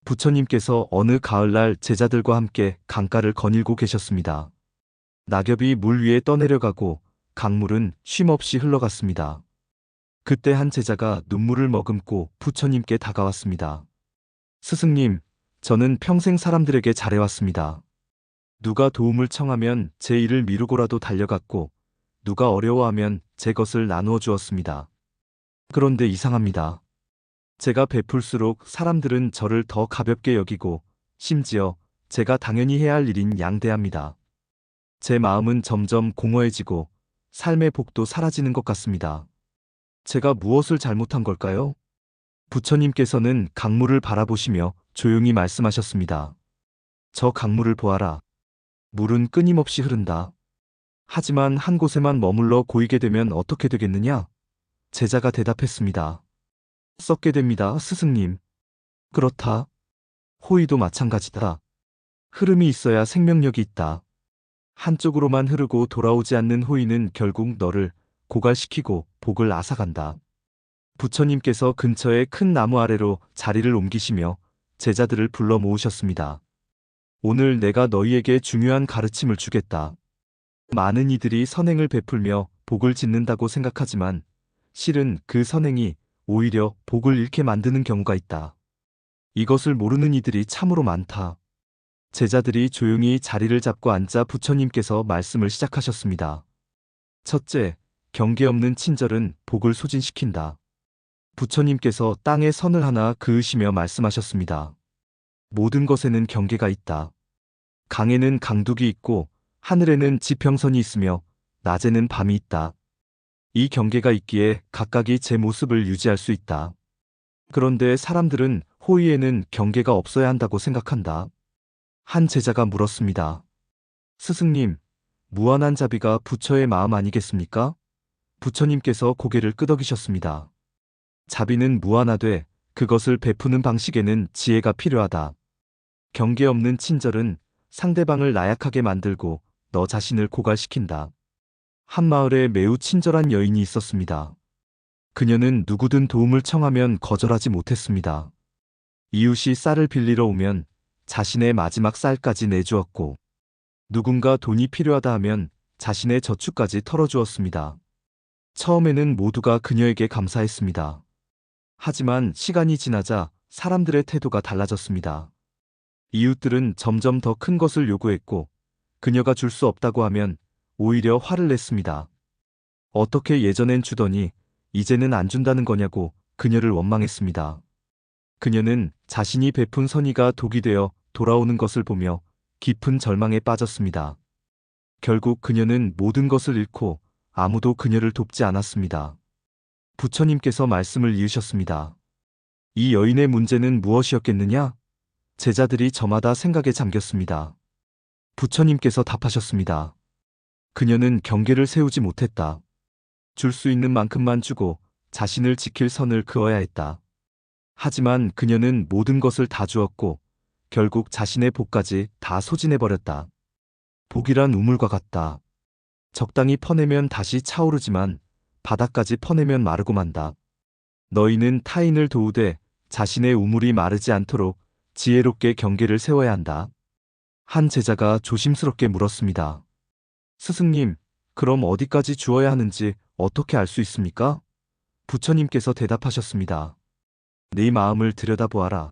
부처님께서 어느 가을날 제자들과 함께 강가를 거닐고 계셨습니다. 낙엽이 물 위에 떠내려가고 강물은 쉼없이 흘러갔습니다. 그때 한 제자가 눈물을 머금고 부처님께 다가왔습니다. 스승님, 저는 평생 사람들에게 잘해왔습니다. 누가 도움을 청하면 제 일을 미루고라도 달려갔고, 누가 어려워하면 제 것을 나누어 주었습니다. 그런데 이상합니다. 제가 베풀수록 사람들은 저를 더 가볍게 여기고, 심지어 제가 당연히 해야 할 일인 양대합니다. 제 마음은 점점 공허해지고 삶의 복도 사라지는 것 같습니다. 제가 무엇을 잘못한 걸까요? 부처님께서는 강물을 바라보시며 조용히 말씀하셨습니다. 저 강물을 보아라. 물은 끊임없이 흐른다. 하지만 한 곳에만 머물러 고이게 되면 어떻게 되겠느냐? 제자가 대답했습니다. 썩게 됩니다, 스승님. 그렇다. 호의도 마찬가지다. 흐름이 있어야 생명력이 있다. 한쪽으로만 흐르고 돌아오지 않는 호의는 결국 너를 고갈시키고 복을 앗아간다. 부처님께서 근처의 큰 나무 아래로 자리를 옮기시며 제자들을 불러 모으셨습니다. 오늘 내가 너희에게 중요한 가르침을 주겠다. 많은 이들이 선행을 베풀며 복을 짓는다고 생각하지만 실은 그 선행이 오히려 복을 잃게 만드는 경우가 있다. 이것을 모르는 이들이 참으로 많다. 제자들이 조용히 자리를 잡고 앉자 부처님께서 말씀을 시작하셨습니다. 첫째, 경계 없는 친절은 복을 소진시킨다. 부처님께서 땅에 선을 하나 그으시며 말씀하셨습니다. 모든 것에는 경계가 있다. 강에는 강둑이 있고 하늘에는 지평선이 있으며 낮에는 밤이 있다. 이 경계가 있기에 각각이 제 모습을 유지할 수 있다. 그런데 사람들은 호의에는 경계가 없어야 한다고 생각한다. 한 제자가 물었습니다. 스승님, 무한한 자비가 부처의 마음 아니겠습니까? 부처님께서 고개를 끄덕이셨습니다. 자비는 무한하되 그것을 베푸는 방식에는 지혜가 필요하다. 경계 없는 친절은 상대방을 나약하게 만들고 너 자신을 고갈시킨다. 한 마을에 매우 친절한 여인이 있었습니다. 그녀는 누구든 도움을 청하면 거절하지 못했습니다. 이웃이 쌀을 빌리러 오면 자신의 마지막 쌀까지 내주었고, 누군가 돈이 필요하다 하면 자신의 저축까지 털어주었습니다. 처음에는 모두가 그녀에게 감사했습니다. 하지만 시간이 지나자 사람들의 태도가 달라졌습니다. 이웃들은 점점 더 큰 것을 요구했고, 그녀가 줄 수 없다고 하면 오히려 화를 냈습니다. 어떻게 예전엔 주더니 이제는 안 준다는 거냐고 그녀를 원망했습니다. 그녀는 자신이 베푼 선의가 독이 되어 돌아오는 것을 보며 깊은 절망에 빠졌습니다. 결국 그녀는 모든 것을 잃고 아무도 그녀를 돕지 않았습니다. 부처님께서 말씀을 이으셨습니다. 이 여인의 문제는 무엇이었겠느냐? 제자들이 저마다 생각에 잠겼습니다. 부처님께서 답하셨습니다. 그녀는 경계를 세우지 못했다. 줄 수 있는 만큼만 주고 자신을 지킬 선을 그어야 했다. 하지만 그녀는 모든 것을 다 주었고 결국 자신의 복까지 다 소진해버렸다. 복이란 우물과 같다. 적당히 퍼내면 다시 차오르지만 바닥까지 퍼내면 마르고 만다. 너희는 타인을 도우되 자신의 우물이 마르지 않도록 지혜롭게 경계를 세워야 한다. 한 제자가 조심스럽게 물었습니다. 스승님, 그럼 어디까지 주어야 하는지 어떻게 알 수 있습니까? 부처님께서 대답하셨습니다. 네 마음을 들여다보아라.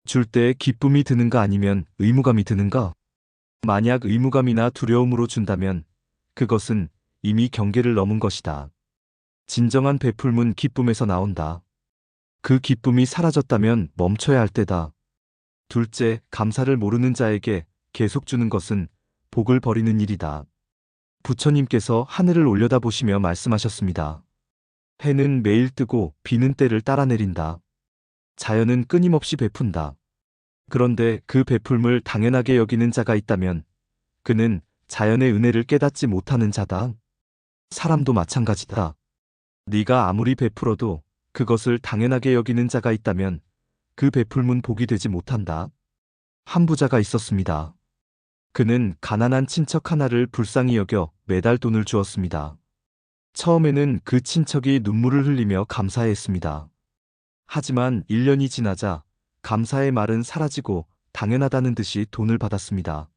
줄 때 기쁨이 드는가 아니면 의무감이 드는가? 만약 의무감이나 두려움으로 준다면 그것은 이미 경계를 넘은 것이다. 진정한 베풀문 기쁨에서 나온다. 그 기쁨이 사라졌다면 멈춰야 할 때다. 둘째, 감사를 모르는 자에게 계속 주는 것은 복을 버리는 일이다. 부처님께서 하늘을 올려다보시며 말씀하셨습니다. 해는 매일 뜨고 비는 때를 따라 내린다. 자연은 끊임없이 베푼다. 그런데 그 베풀물 당연하게 여기는 자가 있다면 그는 자연의 은혜를 깨닫지 못하는 자다. 사람도 마찬가지다. 네가 아무리 베풀어도 그것을 당연하게 여기는 자가 있다면 그 베풀문 복이 되지 못한다. 한 부자가 있었습니다. 그는 가난한 친척 하나를 불쌍히 여겨 매달 돈을 주었습니다. 처음에는 그 친척이 눈물을 흘리며 감사했습니다. 하지만 1년이 지나자 감사의 말은 사라지고 당연하다는 듯이 돈을 받았습니다.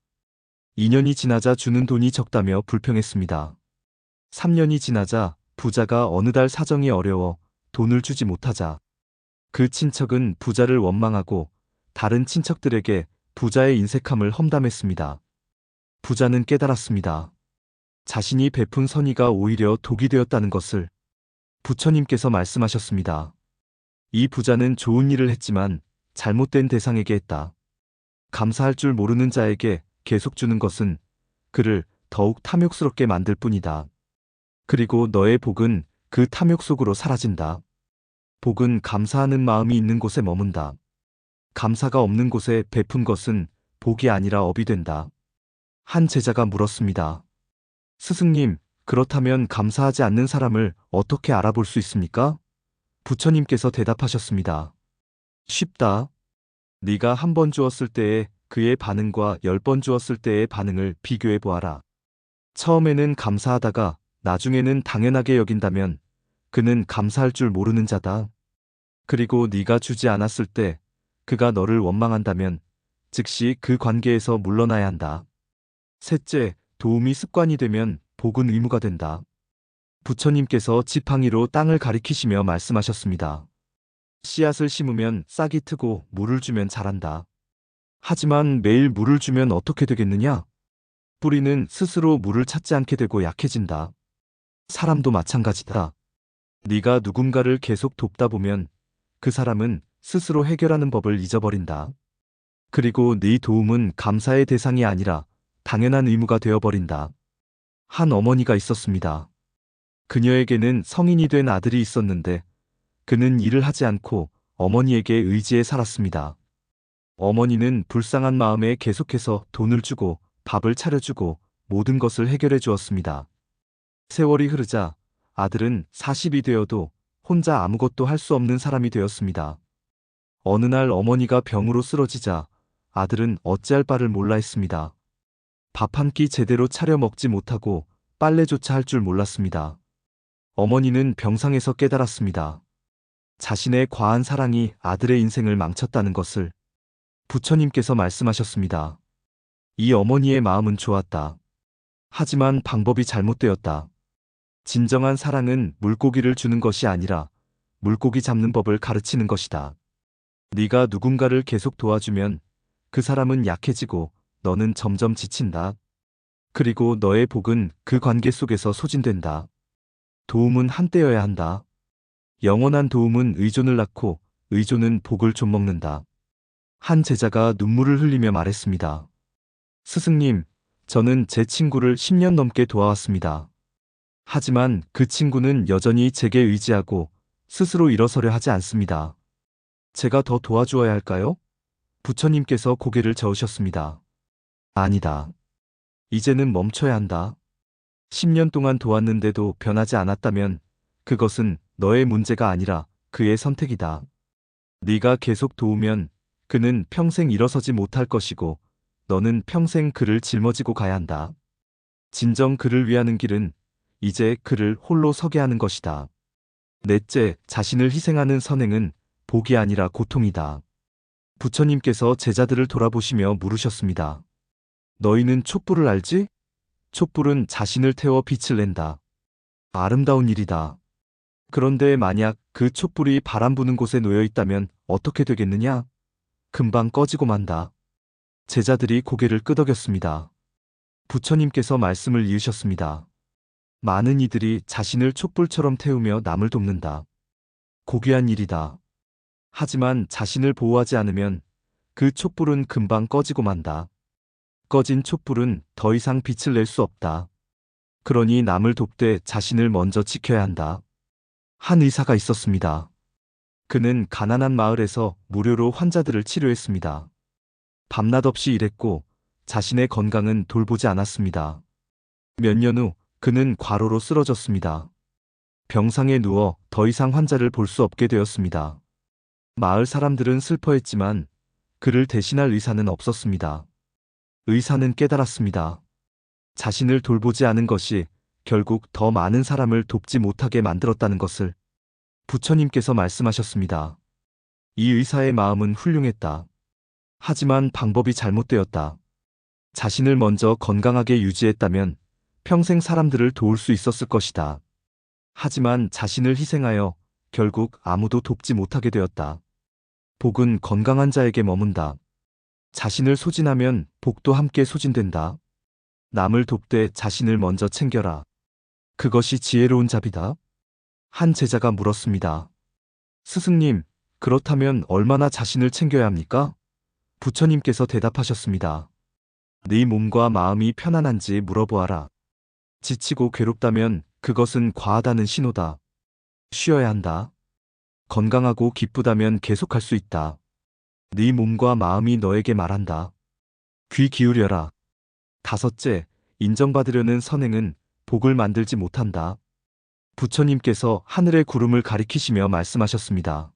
2년이 지나자 주는 돈이 적다며 불평했습니다. 3년이 지나자 부자가 어느 달 사정이 어려워 돈을 주지 못하자 그 친척은 부자를 원망하고 다른 친척들에게 부자의 인색함을 험담했습니다. 부자는 깨달았습니다. 자신이 베푼 선의가 오히려 독이 되었다는 것을. 부처님께서 말씀하셨습니다. 이 부자는 좋은 일을 했지만 잘못된 대상에게 했다. 감사할 줄 모르는 자에게 계속 주는 것은 그를 더욱 탐욕스럽게 만들 뿐이다. 그리고 너의 복은 그 탐욕 속으로 사라진다. 복은 감사하는 마음이 있는 곳에 머문다. 감사가 없는 곳에 베푼 것은 복이 아니라 업이 된다. 한 제자가 물었습니다. 스승님, 그렇다면 감사하지 않는 사람을 어떻게 알아볼 수 있습니까? 부처님께서 대답하셨습니다. 쉽다. 네가 한 번 주었을 때의 그의 반응과 10번 주었을 때의 반응을 비교해 보아라. 처음에는 감사하다가 나중에는 당연하게 여긴다면 그는 감사할 줄 모르는 자다. 그리고 네가 주지 않았을 때 그가 너를 원망한다면 즉시 그 관계에서 물러나야 한다. 셋째, 도움이 습관이 되면 복은 의무가 된다. 부처님께서 지팡이로 땅을 가리키시며 말씀하셨습니다. 씨앗을 심으면 싹이 트고 물을 주면 자란다. 하지만 매일 물을 주면 어떻게 되겠느냐? 뿌리는 스스로 물을 찾지 않게 되고 약해진다. 사람도 마찬가지다. 네가 누군가를 계속 돕다 보면 그 사람은 스스로 해결하는 법을 잊어버린다. 그리고 네 도움은 감사의 대상이 아니라 당연한 의무가 되어버린다. 한 어머니가 있었습니다. 그녀에게는 성인이 된 아들이 있었는데 그는 일을 하지 않고 어머니에게 의지해 살았습니다. 어머니는 불쌍한 마음에 계속해서 돈을 주고 밥을 차려주고 모든 것을 해결해 주었습니다. 세월이 흐르자 아들은 40이 되어도 혼자 아무것도 할 수 없는 사람이 되었습니다. 어느 날 어머니가 병으로 쓰러지자 아들은 어찌할 바를 몰라 했습니다. 밥 한 끼 제대로 차려 먹지 못하고 빨래조차 할 줄 몰랐습니다. 어머니는 병상에서 깨달았습니다. 자신의 과한 사랑이 아들의 인생을 망쳤다는 것을. 부처님께서 말씀하셨습니다. 이 어머니의 마음은 좋았다. 하지만 방법이 잘못되었다. 진정한 사랑은 물고기를 주는 것이 아니라 물고기 잡는 법을 가르치는 것이다. 네가 누군가를 계속 도와주면 그 사람은 약해지고 너는 점점 지친다. 그리고 너의 복은 그 관계 속에서 소진된다. 도움은 한때여야 한다. 영원한 도움은 의존을 낳고 의존은 복을 좀먹는다. 한 제자가 눈물을 흘리며 말했습니다. 스승님, 저는 제 친구를 10년 넘게 도와왔습니다. 하지만 그 친구는 여전히 제게 의지하고 스스로 일어서려 하지 않습니다. 제가 더 도와주어야 할까요? 부처님께서 고개를 저으셨습니다. 아니다. 이제는 멈춰야 한다. 10년 동안 도왔는데도 변하지 않았다면 그것은 너의 문제가 아니라 그의 선택이다. 네가 계속 도우면 그는 평생 일어서지 못할 것이고 너는 평생 그를 짊어지고 가야 한다. 진정 그를 위하는 길은 이제 그를 홀로 서게 하는 것이다. 넷째, 자신을 희생하는 선행은 복이 아니라 고통이다. 부처님께서 제자들을 돌아보시며 물으셨습니다. 너희는 촛불을 알지? 촛불은 자신을 태워 빛을 낸다. 아름다운 일이다. 그런데 만약 그 촛불이 바람 부는 곳에 놓여 있다면 어떻게 되겠느냐? 금방 꺼지고 만다. 제자들이 고개를 끄덕였습니다. 부처님께서 말씀을 이으셨습니다. 많은 이들이 자신을 촛불처럼 태우며 남을 돕는다. 고귀한 일이다. 하지만 자신을 보호하지 않으면 그 촛불은 금방 꺼지고 만다. 꺼진 촛불은 더 이상 빛을 낼 수 없다. 그러니 남을 돕되 자신을 먼저 지켜야 한다. 한 의사가 있었습니다. 그는 가난한 마을에서 무료로 환자들을 치료했습니다. 밤낮 없이 일했고 자신의 건강은 돌보지 않았습니다. 몇 년 후 그는 과로로 쓰러졌습니다. 병상에 누워 더 이상 환자를 볼 수 없게 되었습니다. 마을 사람들은 슬퍼했지만 그를 대신할 의사는 없었습니다. 의사는 깨달았습니다. 자신을 돌보지 않은 것이 결국 더 많은 사람을 돕지 못하게 만들었다는 것을. 부처님께서 말씀하셨습니다. 이 의사의 마음은 훌륭했다. 하지만 방법이 잘못되었다. 자신을 먼저 건강하게 유지했다면 평생 사람들을 도울 수 있었을 것이다. 하지만 자신을 희생하여 결국 아무도 돕지 못하게 되었다. 복은 건강한 자에게 머문다. 자신을 소진하면 복도 함께 소진된다. 남을 돕되 자신을 먼저 챙겨라. 그것이 지혜로운 자비다. 한 제자가 물었습니다. 스승님, 그렇다면 얼마나 자신을 챙겨야 합니까? 부처님께서 대답하셨습니다. 네 몸과 마음이 편안한지 물어보아라. 지치고 괴롭다면 그것은 과하다는 신호다. 쉬어야 한다. 건강하고 기쁘다면 계속할 수 있다. 네 몸과 마음이 너에게 말한다. 귀 기울여라. 다섯째, 인정받으려는 선행은 복을 만들지 못한다. 부처님께서 하늘의 구름을 가리키시며 말씀하셨습니다.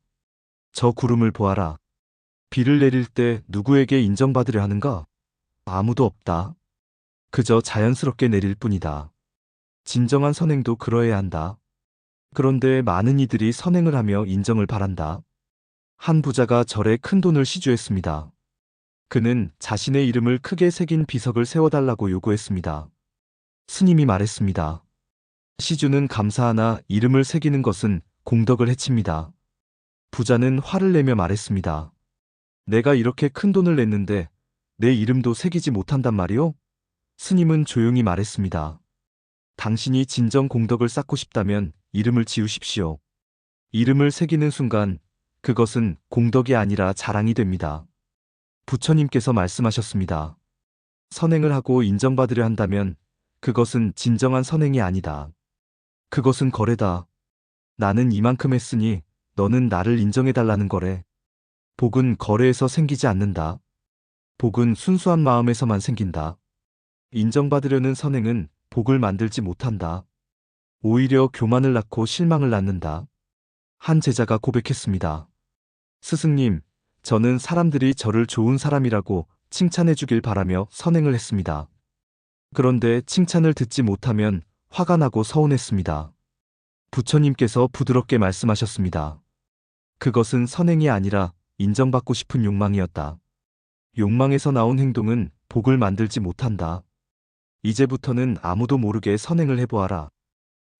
저 구름을 보아라. 비를 내릴 때 누구에게 인정받으려 하는가? 아무도 없다. 그저 자연스럽게 내릴 뿐이다. 진정한 선행도 그러해야 한다. 그런데 많은 이들이 선행을 하며 인정을 바란다. 한 부자가 절에 큰 돈을 시주했습니다. 그는 자신의 이름을 크게 새긴 비석을 세워달라고 요구했습니다. 스님이 말했습니다. 시주는 감사하나 이름을 새기는 것은 공덕을 해칩니다. 부자는 화를 내며 말했습니다. 내가 이렇게 큰 돈을 냈는데 내 이름도 새기지 못한단 말이오? 스님은 조용히 말했습니다. 당신이 진정 공덕을 쌓고 싶다면 이름을 지우십시오. 이름을 새기는 순간 그것은 공덕이 아니라 자랑이 됩니다. 부처님께서 말씀하셨습니다. 선행을 하고 인정받으려 한다면 그것은 진정한 선행이 아니다. 그것은 거래다. 나는 이만큼 했으니 너는 나를 인정해달라는 거래. 복은 거래에서 생기지 않는다. 복은 순수한 마음에서만 생긴다. 인정받으려는 선행은 복을 만들지 못한다. 오히려 교만을 낳고 실망을 낳는다. 한 제자가 고백했습니다. 스승님, 저는 사람들이 저를 좋은 사람이라고 칭찬해 주길 바라며 선행을 했습니다. 그런데 칭찬을 듣지 못하면 화가 나고 서운했습니다. 부처님께서 부드럽게 말씀하셨습니다. 그것은 선행이 아니라 인정받고 싶은 욕망이었다. 욕망에서 나온 행동은 복을 만들지 못한다. 이제부터는 아무도 모르게 선행을 해보아라.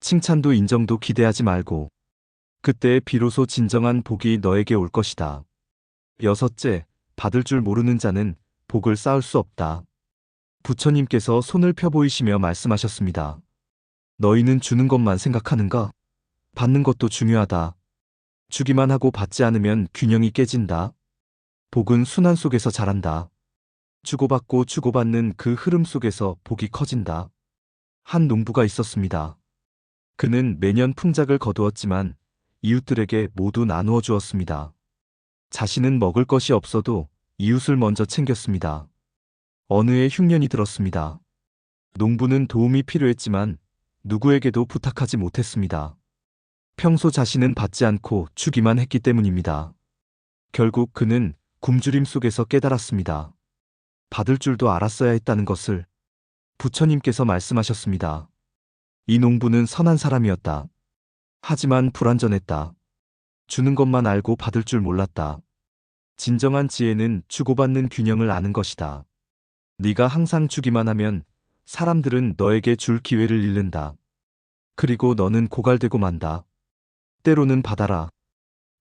칭찬도 인정도 기대하지 말고. 그때 비로소 진정한 복이 너에게 올 것이다. 여섯째, 받을 줄 모르는 자는 복을 쌓을 수 없다. 부처님께서 손을 펴 보이시며 말씀하셨습니다. 너희는 주는 것만 생각하는가? 받는 것도 중요하다. 주기만 하고 받지 않으면 균형이 깨진다. 복은 순환 속에서 자란다. 주고받고 주고받는 그 흐름 속에서 복이 커진다. 한 농부가 있었습니다. 그는 매년 풍작을 거두었지만 이웃들에게 모두 나누어 주었습니다. 자신은 먹을 것이 없어도 이웃을 먼저 챙겼습니다. 어느 해 흉년이 들었습니다. 농부는 도움이 필요했지만 누구에게도 부탁하지 못했습니다. 평소 자신은 받지 않고 주기만 했기 때문입니다. 결국 그는 굶주림 속에서 깨달았습니다. 받을 줄도 알았어야 했다는 것을. 부처님께서 말씀하셨습니다. 이 농부는 선한 사람이었다. 하지만 불완전했다. 주는 것만 알고 받을 줄 몰랐다. 진정한 지혜는 주고받는 균형을 아는 것이다. 네가 항상 주기만 하면 사람들은 너에게 줄 기회를 잃는다. 그리고 너는 고갈되고 만다. 때로는 받아라.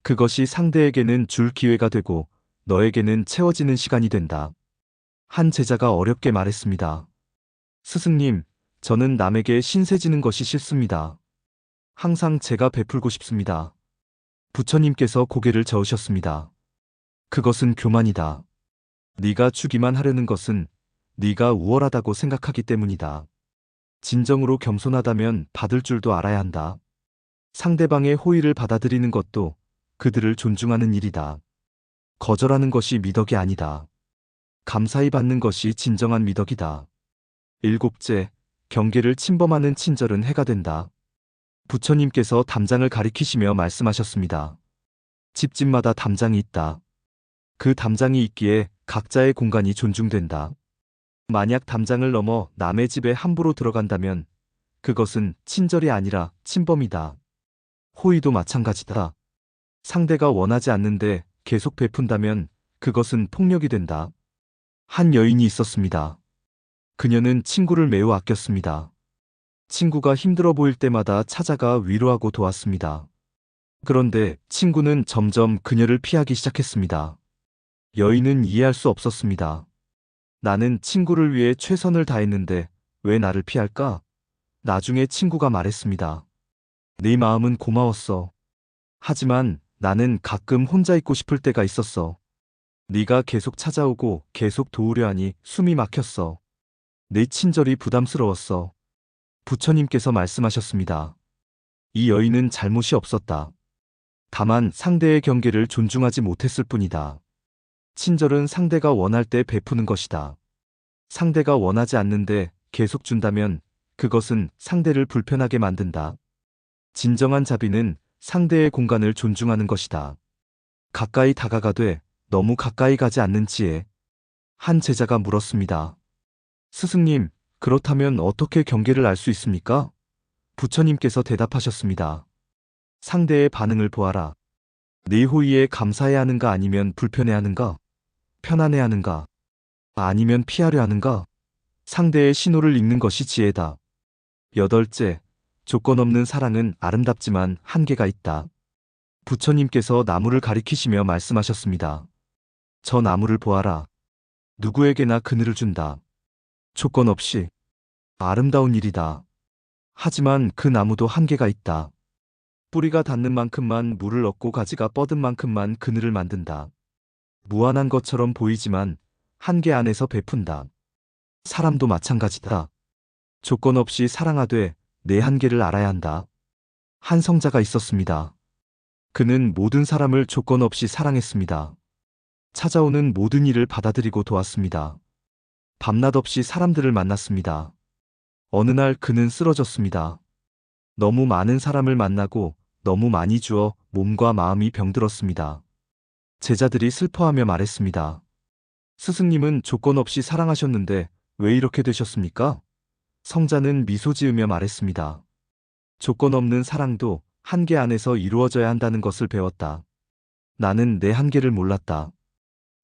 그것이 상대에게는 줄 기회가 되고 너에게는 채워지는 시간이 된다. 한 제자가 어렵게 말했습니다. 스승님, 저는 남에게 신세 지는 것이 싫습니다. 항상 제가 베풀고 싶습니다. 부처님께서 고개를 저으셨습니다. 그것은 교만이다. 네가 주기만 하려는 것은 네가 우월하다고 생각하기 때문이다. 진정으로 겸손하다면 받을 줄도 알아야 한다. 상대방의 호의를 받아들이는 것도 그들을 존중하는 일이다. 거절하는 것이 미덕이 아니다. 감사히 받는 것이 진정한 미덕이다. 일곱째, 경계를 침범하는 친절은 해가 된다. 부처님께서 담장을 가리키시며 말씀하셨습니다. 집집마다 담장이 있다. 그 담장이 있기에 각자의 공간이 존중된다. 만약 담장을 넘어 남의 집에 함부로 들어간다면 그것은 친절이 아니라 침범이다. 호의도 마찬가지다. 상대가 원하지 않는데 계속 베푼다면 그것은 폭력이 된다. 한 여인이 있었습니다. 그녀는 친구를 매우 아꼈습니다. 친구가 힘들어 보일 때마다 찾아가 위로하고 도왔습니다. 그런데 친구는 점점 그녀를 피하기 시작했습니다. 여인은 이해할 수 없었습니다. 나는 친구를 위해 최선을 다했는데 왜 나를 피할까? 나중에 친구가 말했습니다. 네 마음은 고마웠어. 하지만 나는 가끔 혼자 있고 싶을 때가 있었어. 네가 계속 찾아오고 계속 도우려 하니 숨이 막혔어. 내 친절이 부담스러웠어. 부처님께서 말씀하셨습니다. 이 여인은 잘못이 없었다. 다만 상대의 경계를 존중하지 못했을 뿐이다. 친절은 상대가 원할 때 베푸는 것이다. 상대가 원하지 않는데 계속 준다면 그것은 상대를 불편하게 만든다. 진정한 자비는 상대의 공간을 존중하는 것이다. 가까이 다가가되 너무 가까이 가지 않는 지혜. 한 제자가 물었습니다. 스승님, 그렇다면 어떻게 경계를 알 수 있습니까? 부처님께서 대답하셨습니다. 상대의 반응을 보아라. 네 호의에 감사해야 하는가 아니면 불편해 하는가? 편안해 하는가? 아니면 피하려 하는가? 상대의 신호를 읽는 것이 지혜다. 여덟째, 조건 없는 사랑은 아름답지만 한계가 있다. 부처님께서 나무를 가리키시며 말씀하셨습니다. 저 나무를 보아라. 누구에게나 그늘을 준다. 조건 없이. 아름다운 일이다. 하지만 그 나무도 한계가 있다. 뿌리가 닿는 만큼만 물을 얻고 가지가 뻗은 만큼만 그늘을 만든다. 무한한 것처럼 보이지만 한계 안에서 베푼다. 사람도 마찬가지다. 조건 없이 사랑하되 내 한계를 알아야 한다. 한 성자가 있었습니다. 그는 모든 사람을 조건 없이 사랑했습니다. 찾아오는 모든 일을 받아들이고 도왔습니다. 밤낮 없이 사람들을 만났습니다. 어느 날 그는 쓰러졌습니다. 너무 많은 사람을 만나고 너무 많이 주어 몸과 마음이 병들었습니다. 제자들이 슬퍼하며 말했습니다. 스승님은 조건 없이 사랑하셨는데 왜 이렇게 되셨습니까? 성자는 미소 지으며 말했습니다. 조건 없는 사랑도 한계 안에서 이루어져야 한다는 것을 배웠다. 나는 내 한계를 몰랐다.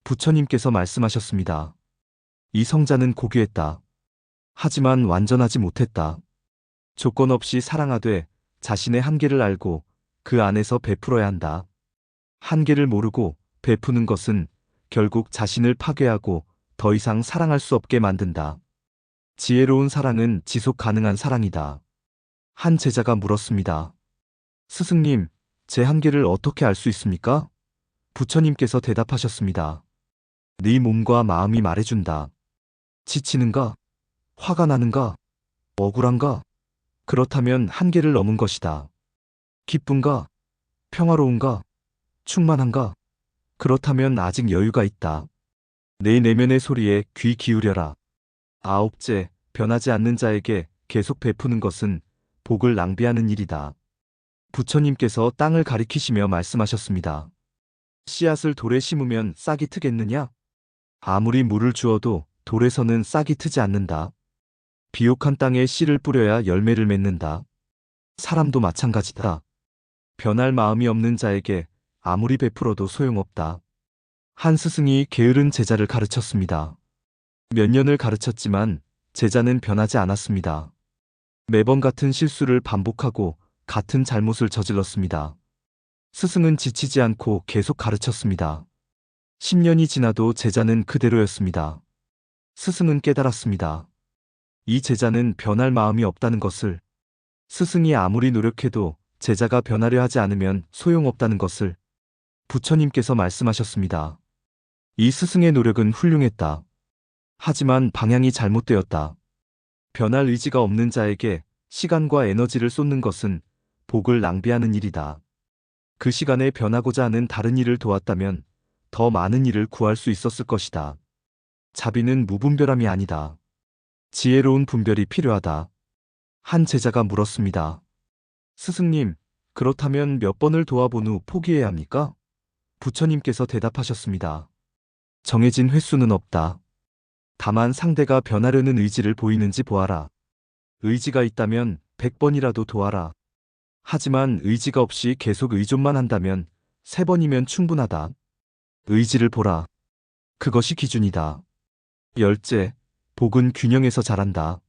부처님께서 말씀하셨습니다. 이 성자는 고귀했다. 하지만 완전하지 못했다. 조건 없이 사랑하되 자신의 한계를 알고 그 안에서 베풀어야 한다. 한계를 모르고 베푸는 것은 결국 자신을 파괴하고 더 이상 사랑할 수 없게 만든다. 지혜로운 사랑은 지속 가능한 사랑이다. 한 제자가 물었습니다. 스승님, 제 한계를 어떻게 알 수 있습니까? 부처님께서 대답하셨습니다. 네 몸과 마음이 말해준다. 지치는가? 화가 나는가? 억울한가? 그렇다면 한계를 넘은 것이다. 기쁜가? 평화로운가? 충만한가? 그렇다면 아직 여유가 있다. 내 내면의 소리에 귀 기울여라. 아홉째, 변하지 않는 자에게 계속 베푸는 것은 복을 낭비하는 일이다. 부처님께서 땅을 가리키시며 말씀하셨습니다. 씨앗을 돌에 심으면 싹이 트겠느냐? 아무리 물을 주어도 돌에서는 싹이 트지 않는다. 비옥한 땅에 씨를 뿌려야 열매를 맺는다. 사람도 마찬가지다. 변할 마음이 없는 자에게 아무리 베풀어도 소용없다. 한 스승이 게으른 제자를 가르쳤습니다. 몇 년을 가르쳤지만 제자는 변하지 않았습니다. 매번 같은 실수를 반복하고 같은 잘못을 저질렀습니다. 스승은 지치지 않고 계속 가르쳤습니다. 10년이 지나도 제자는 그대로였습니다. 스승은 깨달았습니다. 이 제자는 변할 마음이 없다는 것을, 스승이 아무리 노력해도 제자가 변하려 하지 않으면 소용없다는 것을 부처님께서 말씀하셨습니다. 이 스승의 노력은 훌륭했다. 하지만 방향이 잘못되었다. 변할 의지가 없는 자에게 시간과 에너지를 쏟는 것은 복을 낭비하는 일이다. 그 시간에 변하고자 하는 다른 일을 도왔다면 더 많은 일을 구할 수 있었을 것이다. 자비는 무분별함이 아니다. 지혜로운 분별이 필요하다. 한 제자가 물었습니다. 스승님, 그렇다면 몇 번을 도와본 후 포기해야 합니까? 부처님께서 대답하셨습니다. 정해진 횟수는 없다. 다만 상대가 변하려는 의지를 보이는지 보아라. 의지가 있다면 100번이라도 도와라. 하지만 의지가 없이 계속 의존만 한다면 3번이면 충분하다. 의지를 보라. 그것이 기준이다. 열째, 복은 균형에서 자란다.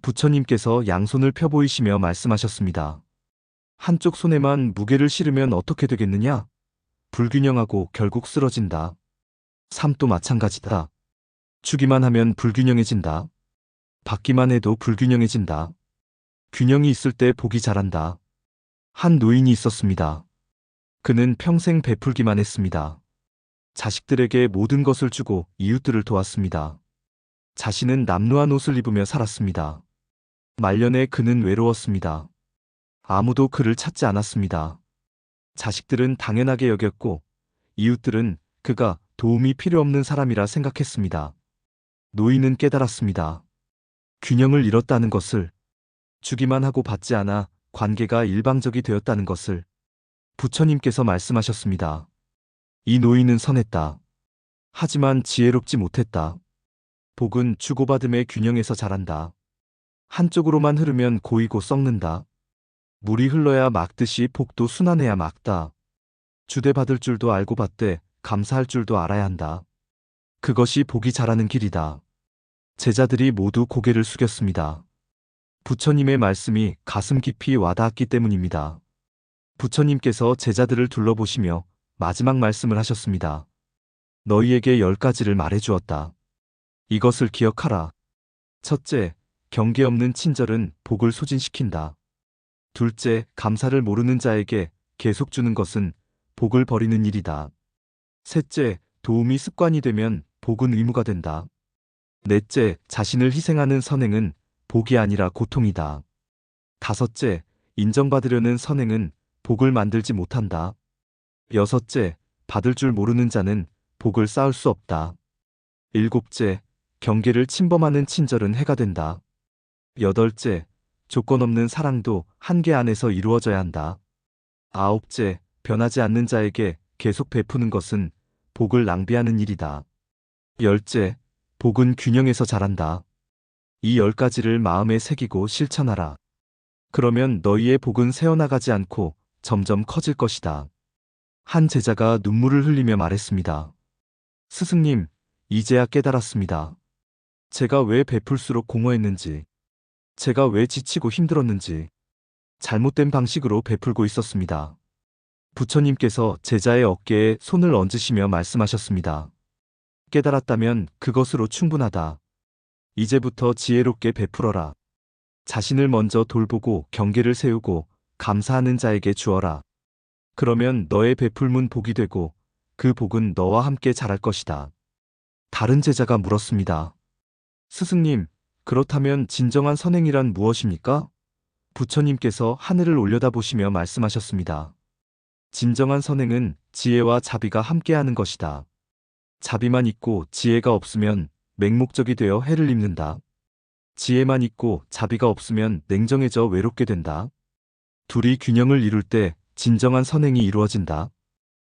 부처님께서 양손을 펴 보이시며 말씀하셨습니다. 한쪽 손에만 무게를 실으면 어떻게 되겠느냐? 불균형하고 결국 쓰러진다. 삶도 마찬가지다. 주기만 하면 불균형해진다. 받기만 해도 불균형해진다. 균형이 있을 때 복이 자란다. 한 노인이 있었습니다. 그는 평생 베풀기만 했습니다. 자식들에게 모든 것을 주고 이웃들을 도왔습니다. 자신은 남루한 옷을 입으며 살았습니다. 말년에 그는 외로웠습니다. 아무도 그를 찾지 않았습니다. 자식들은 당연하게 여겼고 이웃들은 그가 도움이 필요 없는 사람이라 생각했습니다. 노인은 깨달았습니다. 균형을 잃었다는 것을, 주기만 하고 받지 않아 관계가 일방적이 되었다는 것을. 부처님께서 말씀하셨습니다. 이 노인은 선했다. 하지만 지혜롭지 못했다. 복은 주고받음의 균형에서 자란다. 한쪽으로만 흐르면 고이고 썩는다. 물이 흘러야 막듯이 복도 순환해야 막다. 주대받을 줄도 알고 받되 감사할 줄도 알아야 한다. 그것이 복이 자라는 길이다. 제자들이 모두 고개를 숙였습니다. 부처님의 말씀이 가슴 깊이 와닿았기 때문입니다. 부처님께서 제자들을 둘러보시며 마지막 말씀을 하셨습니다. 너희에게 10가지를 말해주었다. 이것을 기억하라. 첫째, 경계 없는 친절은 복을 소진시킨다. 둘째, 감사를 모르는 자에게 계속 주는 것은 복을 버리는 일이다. 셋째, 도움이 습관이 되면 복은 의무가 된다. 넷째, 자신을 희생하는 선행은 복이 아니라 고통이다. 다섯째, 인정받으려는 선행은 복을 만들지 못한다. 여섯째, 받을 줄 모르는 자는 복을 쌓을 수 없다. 일곱째, 경계를 침범하는 친절은 해가 된다. 여덟째, 조건 없는 사랑도 한계 안에서 이루어져야 한다. 아홉째, 변하지 않는 자에게 계속 베푸는 것은 복을 낭비하는 일이다. 열째, 복은 균형에서 자란다. 이 10가지를 마음에 새기고 실천하라. 그러면 너희의 복은 새어나가지 않고 점점 커질 것이다. 한 제자가 눈물을 흘리며 말했습니다. 스승님, 이제야 깨달았습니다. 제가 왜 베풀수록 공허했는지, 제가 왜 지치고 힘들었는지, 잘못된 방식으로 베풀고 있었습니다. 부처님께서 제자의 어깨에 손을 얹으시며 말씀하셨습니다. 깨달았다면 그것으로 충분하다. 이제부터 지혜롭게 베풀어라. 자신을 먼저 돌보고 경계를 세우고 감사하는 자에게 주어라. 그러면 너의 베풀문 복이 되고 그 복은 너와 함께 자랄 것이다. 다른 제자가 물었습니다. 스승님, 그렇다면 진정한 선행이란 무엇입니까? 부처님께서 하늘을 올려다보시며 말씀하셨습니다. 진정한 선행은 지혜와 자비가 함께하는 것이다. 자비만 있고 지혜가 없으면 맹목적이 되어 해를 입는다. 지혜만 있고 자비가 없으면 냉정해져 외롭게 된다. 둘이 균형을 이룰 때 진정한 선행이 이루어진다.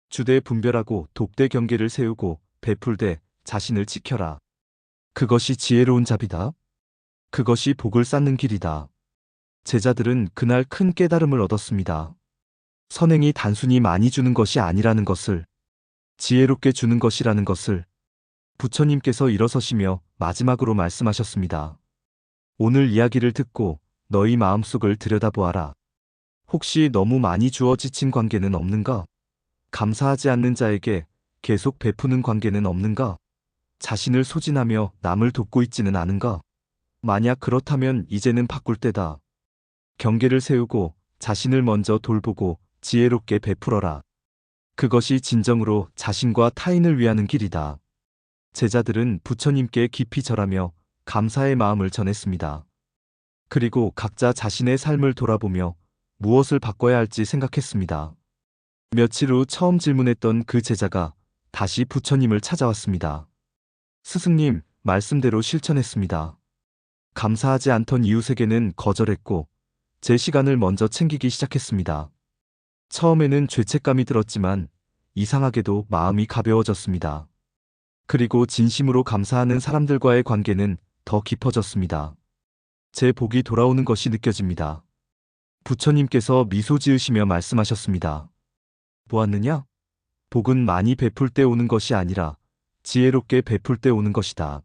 주되 분별하고 돕되 경계를 세우고 베풀되 자신을 지켜라. 그것이 지혜로운 자비다. 그것이 복을 쌓는 길이다. 제자들은 그날 큰 깨달음을 얻었습니다. 선행이 단순히 많이 주는 것이 아니라는 것을, 지혜롭게 주는 것이라는 것을. 부처님께서 일어서시며 마지막으로 말씀하셨습니다. 오늘 이야기를 듣고 너희 마음속을 들여다보아라. 혹시 너무 많이 주어 지친 관계는 없는가? 감사하지 않는 자에게 계속 베푸는 관계는 없는가? 자신을 소진하며 남을 돕고 있지는 않은가? 만약 그렇다면 이제는 바꿀 때다. 경계를 세우고 자신을 먼저 돌보고 지혜롭게 베풀어라. 그것이 진정으로 자신과 타인을 위하는 길이다. 제자들은 부처님께 깊이 절하며 감사의 마음을 전했습니다. 그리고 각자 자신의 삶을 돌아보며 무엇을 바꿔야 할지 생각했습니다. 며칠 후 처음 질문했던 그 제자가 다시 부처님을 찾아왔습니다. 스승님, 말씀대로 실천했습니다. 감사하지 않던 이웃에게는 거절했고 제 시간을 먼저 챙기기 시작했습니다. 처음에는 죄책감이 들었지만 이상하게도 마음이 가벼워졌습니다. 그리고 진심으로 감사하는 사람들과의 관계는 더 깊어졌습니다. 제 복이 돌아오는 것이 느껴집니다. 부처님께서 미소 지으시며 말씀하셨습니다. 보았느냐? 복은 많이 베풀 때 오는 것이 아니라 지혜롭게 베풀 때 오는 것이다.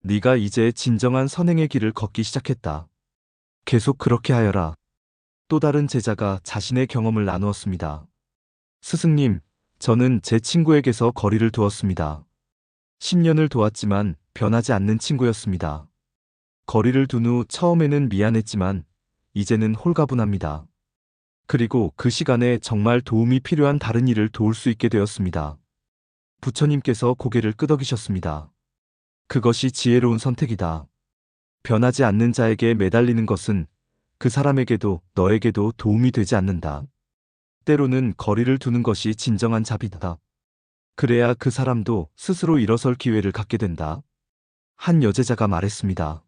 네가 이제 진정한 선행의 길을 걷기 시작했다. 계속 그렇게 하여라. 또 다른 제자가 자신의 경험을 나누었습니다. 스승님, 저는 제 친구에게서 거리를 두었습니다. 10년을 도왔지만 변하지 않는 친구였습니다. 거리를 둔 후 처음에는 미안했지만 이제는 홀가분합니다. 그리고 그 시간에 정말 도움이 필요한 다른 이를 도울 수 있게 되었습니다. 부처님께서 고개를 끄덕이셨습니다. 그것이 지혜로운 선택이다. 변하지 않는 자에게 매달리는 것은 그 사람에게도 너에게도 도움이 되지 않는다. 때로는 거리를 두는 것이 진정한 자비다. 그래야 그 사람도 스스로 일어설 기회를 갖게 된다. 한 여제자가 말했습니다.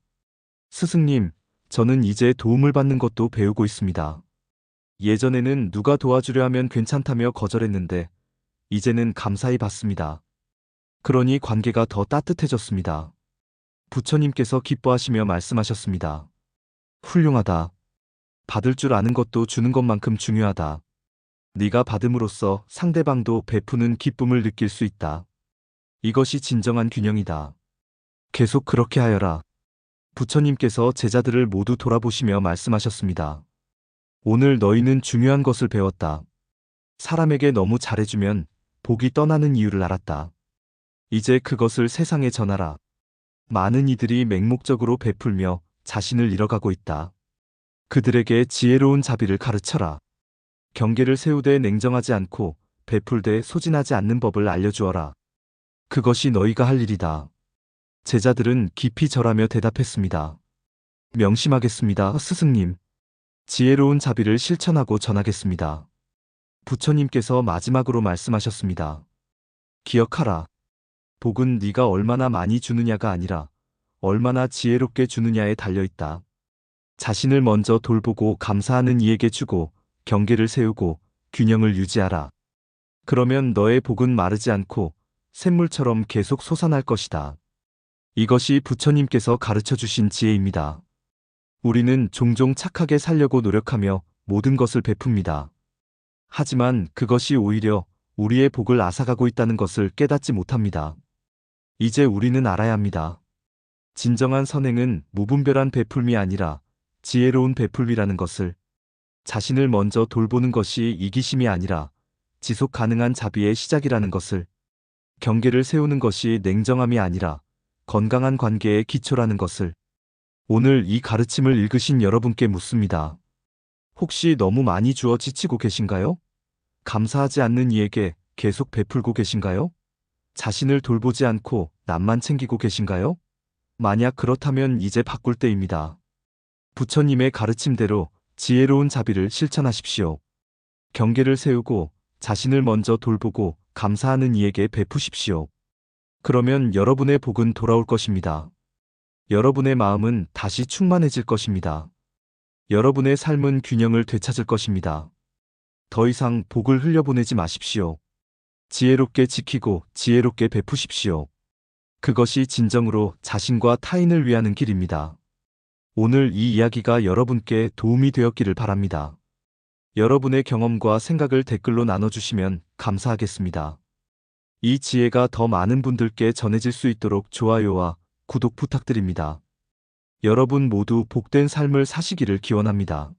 스승님, 저는 이제 도움을 받는 것도 배우고 있습니다. 예전에는 누가 도와주려 하면 괜찮다며 거절했는데 이제는 감사히 받습니다. 그러니 관계가 더 따뜻해졌습니다. 부처님께서 기뻐하시며 말씀하셨습니다. 훌륭하다. 받을 줄 아는 것도 주는 것만큼 중요하다. 네가 받음으로써 상대방도 베푸는 기쁨을 느낄 수 있다. 이것이 진정한 균형이다. 계속 그렇게 하여라. 부처님께서 제자들을 모두 돌아보시며 말씀하셨습니다. 오늘 너희는 중요한 것을 배웠다. 사람에게 너무 잘해주면 복이 떠나는 이유를 알았다. 이제 그것을 세상에 전하라. 많은 이들이 맹목적으로 베풀며 자신을 잃어가고 있다. 그들에게 지혜로운 자비를 가르쳐라. 경계를 세우되 냉정하지 않고 베풀되 소진하지 않는 법을 알려주어라. 그것이 너희가 할 일이다. 제자들은 깊이 절하며 대답했습니다. 명심하겠습니다, 스승님. 지혜로운 자비를 실천하고 전하겠습니다. 부처님께서 마지막으로 말씀하셨습니다. 기억하라. 복은 네가 얼마나 많이 주느냐가 아니라 얼마나 지혜롭게 주느냐에 달려있다. 자신을 먼저 돌보고 감사하는 이에게 주고 경계를 세우고 균형을 유지하라. 그러면 너의 복은 마르지 않고 샘물처럼 계속 솟아날 것이다. 이것이 부처님께서 가르쳐 주신 지혜입니다. 우리는 종종 착하게 살려고 노력하며 모든 것을 베풉니다. 하지만 그것이 오히려 우리의 복을 앗아가고 있다는 것을 깨닫지 못합니다. 이제 우리는 알아야 합니다. 진정한 선행은 무분별한 베풀미 아니라 지혜로운 베풀미라는 것을, 자신을 먼저 돌보는 것이 이기심이 아니라 지속 가능한 자비의 시작이라는 것을, 경계를 세우는 것이 냉정함이 아니라 건강한 관계의 기초라는 것을. 오늘 이 가르침을 읽으신 여러분께 묻습니다. 혹시 너무 많이 주어 지치고 계신가요? 감사하지 않는 이에게 계속 베풀고 계신가요? 자신을 돌보지 않고 남만 챙기고 계신가요? 만약 그렇다면 이제 바꿀 때입니다. 부처님의 가르침대로 지혜로운 자비를 실천하십시오. 경계를 세우고 자신을 먼저 돌보고 감사하는 이에게 베푸십시오. 그러면 여러분의 복은 돌아올 것입니다. 여러분의 마음은 다시 충만해질 것입니다. 여러분의 삶은 균형을 되찾을 것입니다. 더 이상 복을 흘려보내지 마십시오. 지혜롭게 지키고 지혜롭게 베푸십시오. 그것이 진정으로 자신과 타인을 위하는 길입니다. 오늘 이 이야기가 여러분께 도움이 되었기를 바랍니다. 여러분의 경험과 생각을 댓글로 나눠주시면 감사하겠습니다. 이 지혜가 더 많은 분들께 전해질 수 있도록 좋아요와 구독 부탁드립니다. 여러분 모두 복된 삶을 사시기를 기원합니다.